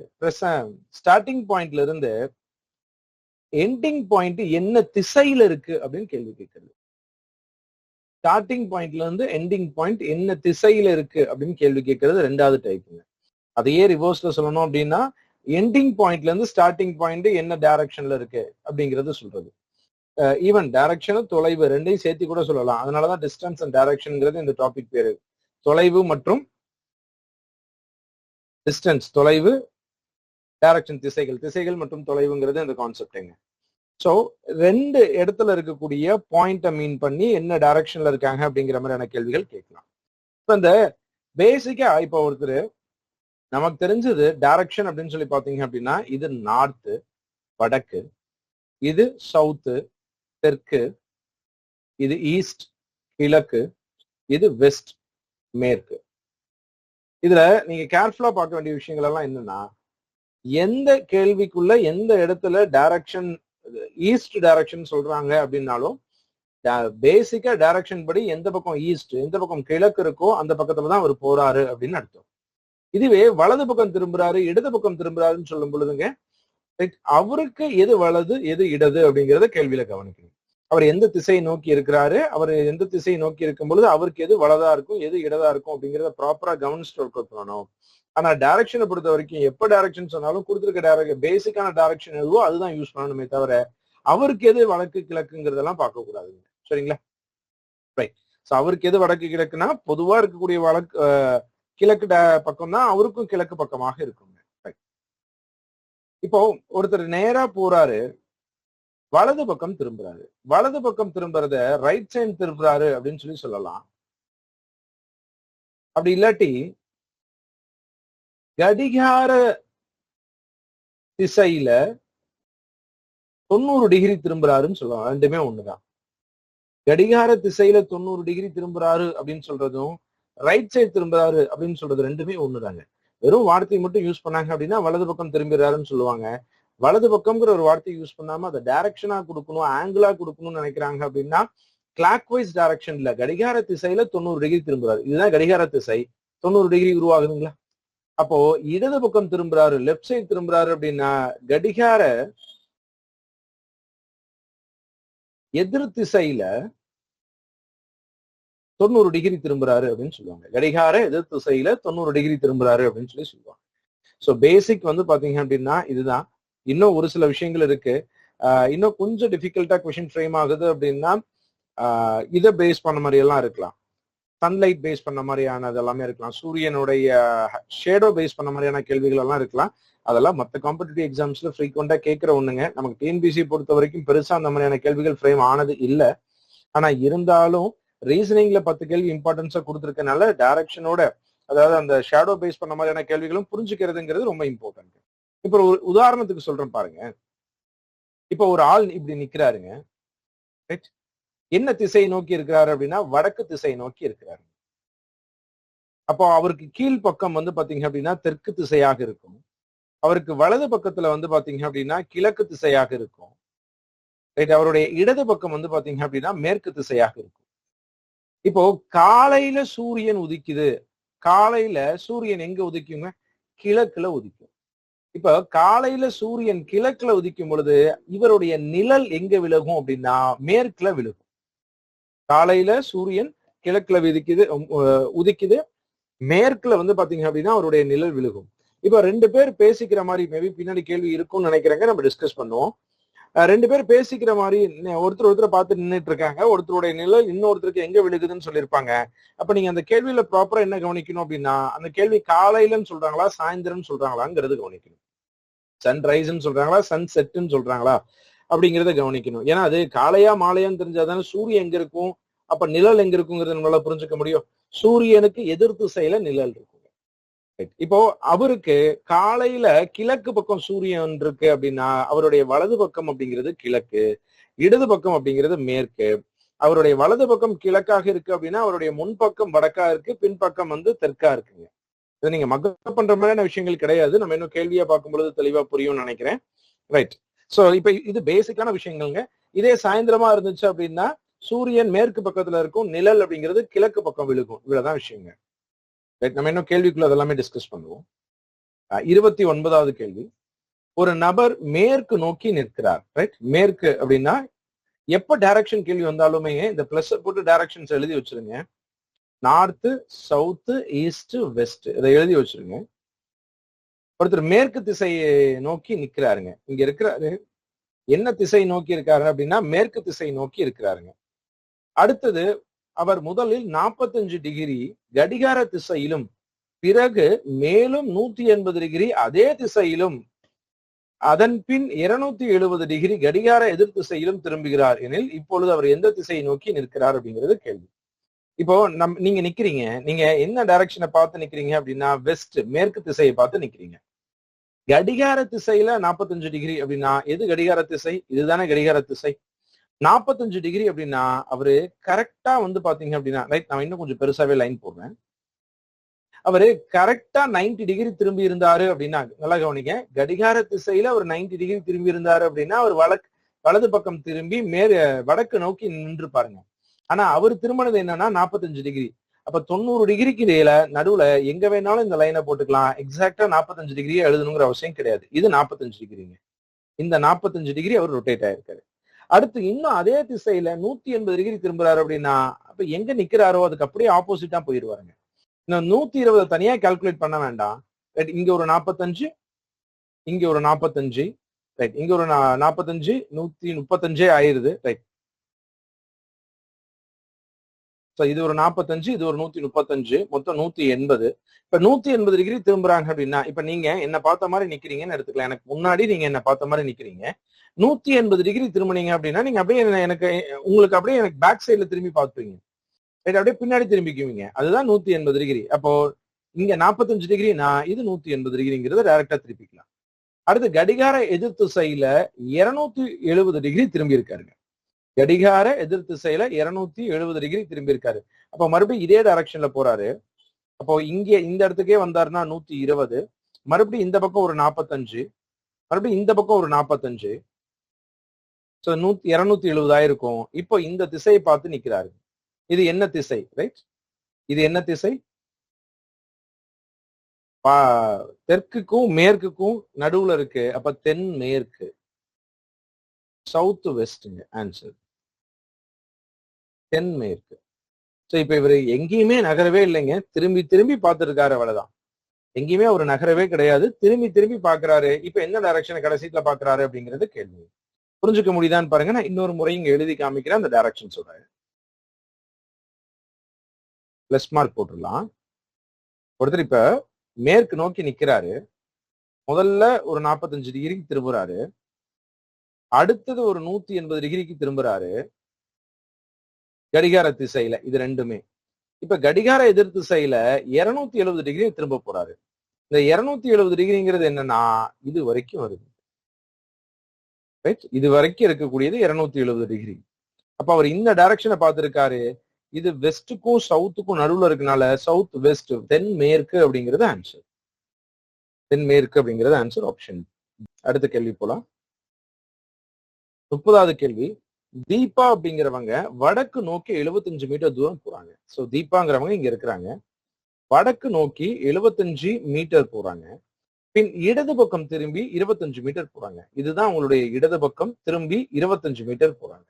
Speaker 1: ஸ்டார்டிங் பாயிண்ட்ல இருந்து எண்டிங் பாயிண்ட் என்ன திசையில இருக்கு அப்படின்னு கேள்வி கேட்கறது. ஸ்டார்டிங் பாயிண்ட்ல இருந்து எண்டிங் பாயிண்ட் என்ன திசையில இருக்கு அப்படின்னு கேள்வி கேட்கறது ரெண்டாவது டைப்புங்க. அதையே ரிவர்ஸ்ல சொல்லணும் அப்படின்னா, எண்டிங் பாயிண்ட்ல இருந்து ஸ்டார்டிங் பாயிண்ட் என்ன டைரக்ஷன்ல இருக்கு அப்படிங்கறது சொல்றது. ஈவன் டைரக்ஷனும் தொலைவு ரெண்டையும் சேர்த்து கூட சொல்லலாம். அதனாலதான் டிஸ்டன்ஸ் அண்ட் டைரக்ஷன்ங்கிறது இந்த டாபிக் பேரு. தொலைவு மற்றும் டிஸ்டன்ஸ், தொலைவு, டைரக்ஷன், திசைகள் மற்றும் தொலைவுங்கிறது இந்த கான்செப்டுங்க. ஸோ ரெண்டு இடத்துல இருக்கக்கூடிய பாயிண்ட்டை மீன் பண்ணி என்ன டைரக்ஷன்ல இருக்காங்க அப்படிங்கிற மாதிரியான கேள்விகள் கேட்கலாம். இப்போ இந்த பேசிக்கா இப்போ ஒருத்தர் நமக்கு தெரிஞ்சது டைரக்ஷன் அப்படின்னு சொல்லி பாத்தீங்க அப்படின்னா, இது நார்த்து வடக்கு, இது சவுத்து தெற்கு, இது ஈஸ்ட் கிழக்கு, இது வெஸ்ட் மேற்கு. இதுல நீங்க கேர்ஃபுல்லா பார்க்க வேண்டிய விஷயங்கள் எல்லாம் என்னன்னா, எந்த கேள்விக்குள்ள எந்த இடத்துல டைரக்ஷன் ஈஸ்ட் டைரக்ஷன் சொல்றாங்க அப்படின்னாலும் பேசிக்கா டைரக்ஷன் படி எந்த பக்கம் ஈஸ்ட் எந்த பக்கம் கிழக்கு இருக்கோ அந்த பக்கத்துலதான் அவர் போறாரு அப்படின்னு அர்த்தம். இதுவே வலது பக்கம் திரும்புறாரு இடது பக்கம் திரும்புறாருன்னு சொல்லும் பொழுதுங்க, அவருக்கு எது வலது எது இடது அப்படிங்கிறத கேள்வியில கவனிக்கணும். அவர் எந்த திசையை நோக்கி இருக்கிறாரு, அவர் எந்த திசையை நோக்கி இருக்கும் பொழுது அவருக்கு எது வலதா இருக்கும் எது இடதா இருக்கும் அப்படிங்கிறத ப்ராப்பரா கவனிச்சுட்டு ஒர்க் அவுட் பண்ணணும். ஆனா டைரக்ஷனை பொறுத்த வரைக்கும் எப்ப டைரக்ஷன் சொன்னாலும் கொடுத்துருக்க பேசிக்கான டைரக்ஷன் எதுவோ அதுதான் யூஸ் பண்ணணுமே தவிர அவருக்கு எது வடக்கு கிழக்குங்கிறதெல்லாம் பார்க்க கூடாதுங்க. சரிங்களா? ரைட். ஸோ அவருக்கு எது வடக்கு கிழக்குன்னா பொதுவா இருக்கக்கூடிய கிழக்கு பக்கம் தான் அவருக்கும் கிழக்கு பக்கமாக இருக்குங்க. இப்போ ஒருத்தர் நேரா போறாரு, வலது பக்கம் திரும்புறாரு, வலது பக்கம் திரும்புறத ரைட் சைடு திரும்புறாரு அப்படின்னு சொல்லலாம். அப்படி இல்லாட்டி கடிகார திசையில 90 டிகிரி திரும்புறாருன்னு சொல்லுவாங்க. ரெண்டுமே ஒண்ணுதான். கடிகார திசையில 90 டிகிரி திரும்புறாரு அப்படின்னு சொல்றதும் ரைட் சைடு திரும்புறாரு அப்படின்னு சொல்றது ரெண்டுமே ஒண்ணுதாங்க. வெறும் வார்த்தையை மட்டும் யூஸ் பண்ணாங்க அப்படின்னா வலது பக்கம் திரும்புறாருன்னு சொல்லுவாங்க. வலது பக்கம்ங்கிற ஒரு வார்த்தையை யூஸ் பண்ணாம அதை டைரக்ஷனா கொடுக்கணும், ஆங்கிளா கொடுக்கணும்னு நினைக்கிறாங்க அப்படின்னா கிளாக் வைஸ் டைரக்ஷன்ல கடிகார திசையில 90 டிகிரி திரும்புறாரு. இதுதான் கடிகார திசை. 90 டிகிரி உருவாகுதுங்களா? அப்போ இடது பக்கம் திரும்புறாரு, லெப்ட் சைடு திரும்புறாரு அப்படின்னா கடிகார எதிர் திசையில 90 டிகிரி திரும்புறாரு அப்படின்னு சொல்லுவாங்க. கடிகார எதிர் திசையில 90 டிகிரி திரும்புறாரு அப்படின்னு சொல்லுவாங்க. சோ பேசிக் வந்து பாத்தீங்க அப்படின்னா இதுதான். இன்னும் ஒரு சில விஷயங்கள் இருக்கு. இன்னும் கொஞ்சம் டிஃபிகல்ட்டா கொஸ்டின் ஃப்ரேம் ஆகுது அப்படின்னா இதை பேஸ் பண்ண மாதிரி எல்லாம் இருக்கலாம். சன்லைட் பேஸ் பண்ண மாதிரியானது எல்லாமே இருக்கலாம். சூரியனுடைய ஷேடோ பேஸ் பண்ண மாதிரியான கேள்விகள் எல்லாம் இருக்கலாம். அதெல்லாம் மற்ற காம்படிட்டிவ் எக்ஸாம்ஸ்ல ஃப்ரீக்வெண்டா கேட்கிற ஒண்ணுங்க. நமக்கு டிஎன்பிசி பொறுத்த வரைக்கும் பெருசா அந்த மாதிரியான கேள்விகள் ஃப்ரேம் ஆனது இல்லை. ஆனா இருந்தாலும் ரீசனிங்ல 10 கேள்வி இம்பார்ட்டன்ஸா கொடுத்துருக்கனால டைரக்ஷனோட, அதாவது அந்த ஷேடோ பேஸ் பண்ண மாதிரியான கேள்விகளும் புரிஞ்சுக்கிறதுங்கிறது ரொம்ப இம்பார்ட்டன்ட். இப்ப ஒரு உதாரணத்துக்கு சொல்றேன் பாருங்க. இப்ப ஒரு ஆள் இப்படி நிக்கிறாருங்க. என்ன திசை நோக்கி இருக்கிறாரு அப்படின்னா வடக்கு திசை நோக்கி இருக்கிறாரு. அப்போ அவருக்கு கீழ் பக்கம் வந்து பாத்தீங்க அப்படின்னா தெற்கு திசையாக இருக்கும். அவருக்கு வலது பக்கத்துல வந்து பாத்தீங்க அப்படின்னா கிழக்கு திசையாக இருக்கும். ரைட். அவருடைய இடது பக்கம் வந்து பாத்தீங்க அப்படின்னா மேற்கு திசையாக இருக்கும். இப்போ காலையில சூரியன் உதிக்குது. காலையில சூரியன் எங்க உதிக்குங்க? கிழக்குல உதிக்கும். இப்ப காலையில சூரியன் கிழக்குல உதிக்கும் பொழுது இவருடைய நிழல் எங்க விலகும் அப்படின்னா மேற்குல விழுகும். காலையில சூரியன் கிழக்குல உதிக்குது, மேற்குல வந்து பாத்தீங்க அப்படின்னா அவருடைய நிழல் விழுகும். இப்ப 2 பேர் பேசிக்கிற மாதிரி மேபி பின்னாடி கேள்வி இருக்கும்னு நினைக்கிறேங்க, நம்ம டிஸ்கஸ் பண்ணுவோம். 2 பேர் பேசிக்கிற மாதிரி ஒருத்தர் பார்த்து நின்றுட்டு இருக்காங்க. ஒருத்தருடைய நிழல் இன்னொருத்தருக்கு எங்க விழுகுதுன்னு சொல்லியிருப்பாங்க. அப்ப நீங்க அந்த கேள்வியில ப்ராப்பரா என்ன கவனிக்கணும் அப்படின்னா அந்த கேள்வி காலையிலன்னு சொல்றாங்களா சாயந்தரம் சொல்றாங்களாங்கிறது கவனிக்கணும். சன்ரைஸ்ன்னு சொல்றாங்களா சன் செட்டுன்னு சொல்றாங்களா அப்படிங்கிறத கவனிக்கணும். ஏன்னா அது காலையா மாலையான்னு தெரிஞ்சாதானே சூரியன் எங்க இருக்கும், அப்ப நிழல் எங்க இருக்குங்கிறத நம்மளால புரிஞ்சுக்க முடியும். சூரியனுக்கு எதிர் திசையில நிழல் இருக்கும். இப்போ அவருக்கு காலையில கிழக்கு பக்கம் சூரியன் இருக்கு அப்படின்னா அவருடைய வலது பக்கம் அப்படிங்கிறது கிழக்கு, இடது பக்கம் அப்படிங்கிறது மேற்கு. அவருடைய வலது பக்கம் கிழக்காக இருக்கு அப்படின்னா அவருடைய முன்பக்கம் வடக்கா இருக்கு, பின்பக்கம் வந்து தெற்கா இருக்குங்க. இதை நீங்க மக்கப் பண்ற மாதிரியான விஷயங்கள் கிடையாது. நம்ம இன்னும் கேள்வியா பார்க்கும் பொழுது தெளிவா புரியும்னு நினைக்கிறேன். ரைட். சோ இப்ப இது பேசிக்கான விஷயங்கள்ங்க. இதே சாயந்தரமா இருந்துச்சு அப்படின்னா சூரியன் மேற்கு பக்கத்துல இருக்கும், நிழல் அப்படிங்கிறது கிழக்கு பக்கம் விழுகும். இவ்வளவுதான் விஷயங்க. நம்ம இன்னும் கேள்விக்குள்ள அதெல்லாமே டிஸ்கஸ் பண்ணுவோம். 29வது கேள்வி. ஒரு நபர் மேற்கு நோக்கி நிற்கிறார். ரைட். மேற்கு அப்படின்னா எப்ப டைரக்ஷன் கேள்வி வந்தாலுமே இந்த பிளஸ் போட்டு டைரக்ஷன்ஸ் எழுதி வச்சிருங்க. நார்த், சவுத், ஈஸ்ட், வெஸ்ட் இதை எழுதி வச்சிருங்க. ஒருத்தர் மேற்கு திசையை நோக்கி நிக்கிறாருங்க. இங்க இருக்கிறாரு. என்ன திசை நோக்கி இருக்காரு அப்படின்னா மேற்கு திசை நோக்கி இருக்கிறாருங்க. அடுத்தது அவர் முதலில் 45 டிகிரி கடிகார திசையிலும் பிறகு மேலும் 180 டிகிரி அதே திசையிலும் அதன் பின் 270 டிகிரி கடிகார எதிர் திசையிலும் திரும்புகிறார் எனில் இப்பொழுது அவர் எந்த திசையை நோக்கி நிற்கிறார் அப்படிங்கிறது கேள்வி. இப்போ நீங்க நிக்கிறீங்க, நீங்க என்ன டைரக்ஷனை பார்த்து நிக்கிறீங்க அப்படின்னா வெஸ்ட், மேற்கு திசையை பார்த்து நிக்கிறீங்க. கடிகார திசையில 45 டிகிரி அப்படின்னா எது கடிகார திசை? இதுதானே கடிகார திசை. 45 டிகிரி அப்படின்னா அவரு கரெக்டா வந்து பாத்தீங்க அப்படின்னா ரைட். நான் இன்னும் கொஞ்சம் பெருசாவே லைன் போடுறேன். அவரு கரெக்டா 90 டிகிரி திரும்பி இருந்தாரு அப்படின்னா நல்லா கவனிங்க. கடிகார திசையில அவர் 90 டிகிரி திரும்பி இருந்தாரு அப்படின்னா அவர் வலது பக்கம் திரும்பி வடக்கு நோக்கி நின்று பாருங்க. ஆனா அவர் திரும்பினது என்னன்னா 45 டிகிரி. அப்ப 90 டிகிரிக்கு இடையில நடுவுல எங்க வேணாலும் இந்த லைனை போட்டுக்கலாம். எக்ஸாக்டா 45 டிகிரியே எழுதணுங்கிற அவசியம் கிடையாது. இது 45 டிகிரிங்க. இந்த 45 டிகிரி அவர் ரொட்டேட் ஆயிருக்காரு. அடுத்து இன்னும் அதே திசையில 180 டிகிரி திரும்புறாரு அப்படின்னா அப்ப எங்க நிக்கிறாரோ அதுக்கு அப்படியே ஆப்போசிட்டா போயிருவாருங்க. இன்னும் 120 தனியா கால்குலேட் பண்ண வேண்டாம். ரைட். இங்க ஒரு 45, இங்க ஒரு 45, ரைட். இங்க ஒரு 45, 135 ஆயிருது. ரைட். இது ஒரு 45, இது ஒரு 135, மொத்தம் 180. இப்ப 180 டிகிரி திரும்புறாங்க அப்படின்னா இப்ப நீங்க என்ன பார்த்த மாதிரி நிக்கிறீங்கன்னு எடுத்துக்கலாம். எனக்கு முன்னாடி நீங்க என்ன பார்த்த மாதிரி நிக்கிறீங்க. 180 டிகிரி திரும்பினீங்க அப்படின்னா நீங்க அப்படியே எனக்கு உங்களுக்கு அப்படியே எனக்கு பேக் சைட்ல திரும்பி பார்த்துப்பீங்க. ரைட், அப்படியே பின்னாடி திரும்பிக்குவீங்க, அதுதான் 180 டிகிரி. அப்போ இங்க 45 டிகிரினா இது 180 டிகிரிங்கிறத டைரக்டா திருப்பிக்கலாம். அடுத்து கடிகார எதிர் திசையில 270 டிகிரி திரும்பி இருக்காருங்க. கடிகார எதிர் திசையில 270 டிகிரி திரும்பி இருக்காரு. அப்ப மறுபடியும் இதே டைரக்ஷன்ல போறாரு. அப்போ இங்க இந்த இடத்துக்கே வந்தாருன்னா 120, மறுபடியும் இந்த பக்கம் ஒரு 45, மறுபடியும் இந்த பக்கம் ஒரு 45, சோ 270 ஆயிருக்கும். இப்போ இந்த திசையை பார்த்து நிக்கிறாரு. இது என்ன திசை? ரைட், இது என்ன திசை? தெற்குக்கும் மேற்குக்கும் நடுவுல இருக்கு. அப்ப தென் மேற்கு, சவுத் வெஸ்ட்ங்க ஆன்சர், தென் மேற்கு. சோ இப்ப இவரு எங்கேயுமே நகரவே இல்லைங்க, திரும்பி திரும்பி பார்த்திருக்காரு, அவ்வளவுதான். எங்கேயுமே அவர் நகரவே கிடையாது, திரும்பி திரும்பி பாக்குறாரு. இப்ப என்ன டைரக்ஷனை கடைசியில பாக்குறாரு அப்படிங்கிறது கேள்வி. புரிஞ்சுக்க முடியுதான்னு பாருங்க. நான் இன்னொரு முறை இங்க எழுதி காமிக்கிறேன் அந்த டைரக்ஷன் சொல்றேன். பிளஸ் மார்க் போட்டுடலாம். ஒருத்தர் இப்ப மேற்கு நோக்கி நிக்கிறாரு. முதல்ல ஒரு 45 டிகிரிக்கு திரும்புறாரு, அடுத்தது ஒரு 180 டிகிரிக்கு திரும்புறாரு கடிகார திசையில. இது ரெண்டுமே இப்ப கடிகார எதிர் திசையில 270 டிகிரி திரும்ப போறாரு. இந்த 270 டிகிரிங்கிறது என்னன்னா இது வரைக்கும் வருது. ரைட், இது வரைக்கும் இருக்கக்கூடியது 270 டிகிரி. அப்ப அவர் இந்த டைரக்ஷனை பார்த்திருக்காரு. இது வெஸ்டுக்கும் சவுத்துக்கும் நடுவுல இருக்கனால சவுத் வெஸ்ட், தென் மேற்கு அப்படிங்கிறது ஆன்சர். தென் மேற்கு அப்படிங்கிறது ஆன்சர், ஆப்ஷன். அடுத்த கேள்வி போலாம். 30வது கேள்வி. தீபா அப்படிங்கிறவங்க வடக்கு நோக்கி 75 மீட்டர் தூரம் போறாங்க. சோ தீபாங்கிறவங்க இங்க இருக்கிறாங்க, வடக்கு நோக்கி 75 மீட்டர் போறாங்க. பின் இடது பக்கம் திரும்பி 25 மீட்டர் போறாங்க. இதுதான் உங்களுடைய இடது பக்கம் திரும்பி 25 மீட்டர் போறாங்க.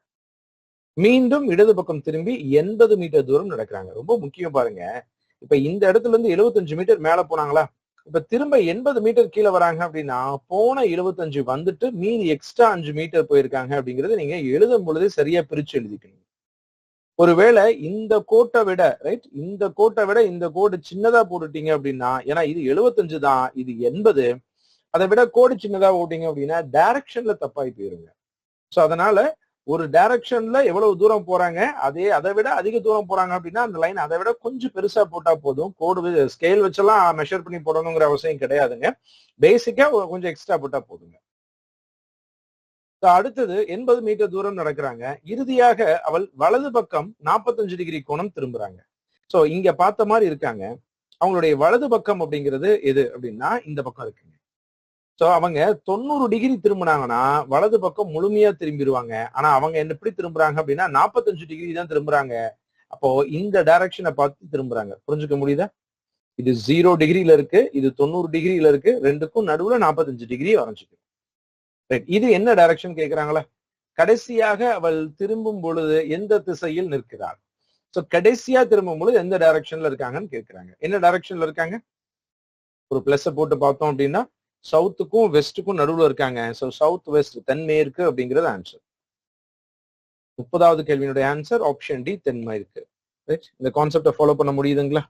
Speaker 1: மீண்டும் இடது பக்கம் திரும்பி 80 மீட்டர் தூரம் நடக்கிறாங்க. ரொம்ப முக்கியம் பாருங்க. இப்ப இந்த இடத்துல இருந்து 75 மீட்டர் மேல போனாங்களா, இப்ப திரும்ப 80 மீட்டர் கீழே வராங்க அப்படின்னா போன 75 வந்துட்டு மீதி எக்ஸ்ட்ரா 5 மீட்டர் போயிருக்காங்க அப்படிங்கறது நீங்க எழுதும் பொழுதே சரியா பிரிச்சு எழுதிக்கணும். ஒருவேளை இந்த கோட்டை விட, ரைட், இந்த கோட்டை விட இந்த கோடு சின்னதா போட்டுட்டீங்க அப்படின்னா, ஏன்னா இது 75 தான், இது 80, அதை விட கோடு சின்னதா போட்டீங்க அப்படின்னா டைரக்ஷன்ல தப்பாய் போயிருங்க. சோ அதனால ஒரு டைரக்ஷன்ல எவ்வளவு தூரம் போறாங்க, அதை விட அதிக தூரம் போறாங்க அப்படின்னா அந்த லைன் அதை விட கொஞ்சம் பெருசா போட்டா போதும். கோடு ஸ்கேல் வச்செல்லாம் மெஷர் பண்ணி போடணுங்கிற அவசியம் கிடையாதுங்க. பேசிக்கா கொஞ்சம் எக்ஸ்ட்ரா போட்டா போதுங்க. அடுத்தது 80 மீட்டர் தூரம் நடக்கிறாங்க. இறுதியாக அவள் வலது பக்கம் 45 டிகிரி கோணம் திரும்புறாங்க. சோ இங்க பார்த்த மாதிரி இருக்காங்க. அவங்களுடைய வலது பக்கம் அப்படிங்கிறது எது அப்படின்னா இந்த பக்கம் இருக்குங்க. சோ அவங்க 90 டிகிரி திரும்பினாங்கன்னா வலது பக்கம் முழுமையா திரும்பிடுவாங்க. ஆனா அவங்க எப்படி திரும்புறாங்க அப்படின்னா 45 டிகிரி தான் திரும்புறாங்க. அப்போ இந்த டைரக்ஷனை பார்த்து திரும்புறாங்க. புரிஞ்சுக்க முடியுதா? இது 0 டிகிரில இருக்கு, இது 90 டிகிரில இருக்கு, ரெண்டுக்கும் நடுவுல 45 டிகிரி வரைஞ்சுக்கு. இது என்ன டைரக்ஷன் கேக்குறாங்களா? கடைசியாக அவள் திரும்பும் பொழுது எந்த திசையில் நிற்கிறாள்? சோ கடைசியா திரும்பும் பொழுது எந்த டைரக்ஷன்ல இருக்காங்கன்னு கேக்குறாங்க. என்ன டைரக்ஷன்ல இருக்காங்க? ஒரு பிளஸ் போட்டு பார்த்தோம் அப்படின்னா சவுத்துக்கும் வெஸ்டுக்கும் நடுவுல இருக்காங்க. சோ சவுத் வெஸ்ட், தென்மேற்கு அப்படிங்கிறது ஆன்சர். 30வது கேள்வியினுடைய ஆன்சர் ஆப்ஷன் டி, தென்மேற்கு. இந்த கான்செப்டை ஃபாலோ பண்ண முடியுதுங்களா?